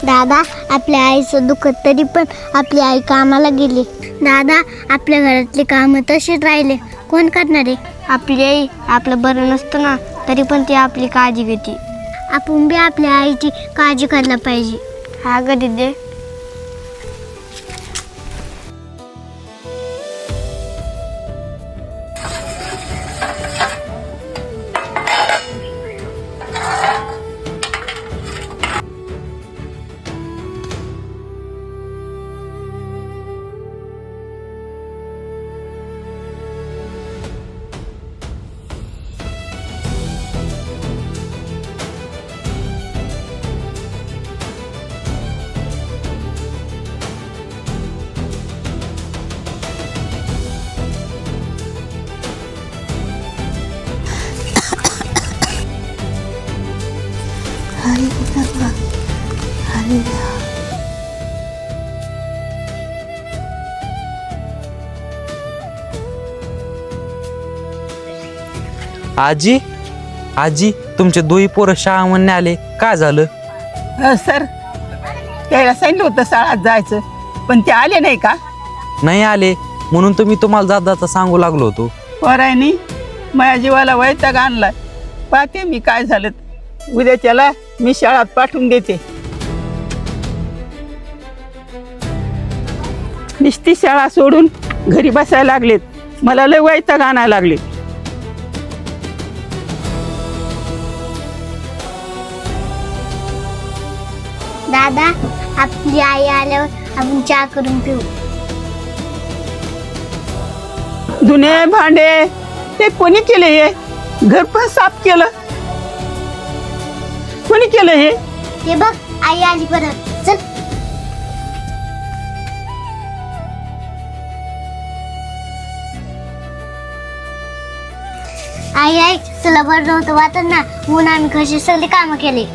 दादा, आपल्या आईचं दुखत तरी पण आपली आई कामाला गेली. दादा, आपल्या घरातले कामं तसेच राहिले, कोण करणार आहे? आपली आई. आपलं बरं नसतं ना तरी पण ती आपली काळजी घेते. आपण बी आपल्या आईची काळजी करायला पाहिजे. हा ग दिदे. आजी आजी तुमचे दोही पोरं शाळा म्हणणे आले, काय झालं? सर, त्याला सांगितलं होतं शाळेत जायचं, पण ते आले नाही का? नाही आले, म्हणून तर मी तुम्हाला जाता सांगू लागलो होतो. पोरांनी माझ्या जीवाला वैताग आणलाय. पाहते मी काय झालं. उद्या त्याला मी शाळेत पाठवून देते. नुसती शाळा सोडून घरी बसायला लागलेत. मला लय वैताग आणायला लागले. दादा, आपली आई आल्यावर आपण चहा करून पिऊ. धुणे भांडे ते कोणी केले? हे घर पण साफ केलं. कोणी केलं हे? हे बघ, आई आली परत. चल. आई चला, बरं नव्हतं वाटत ना म्हणून आम्ही कशी सगळी कामं केली.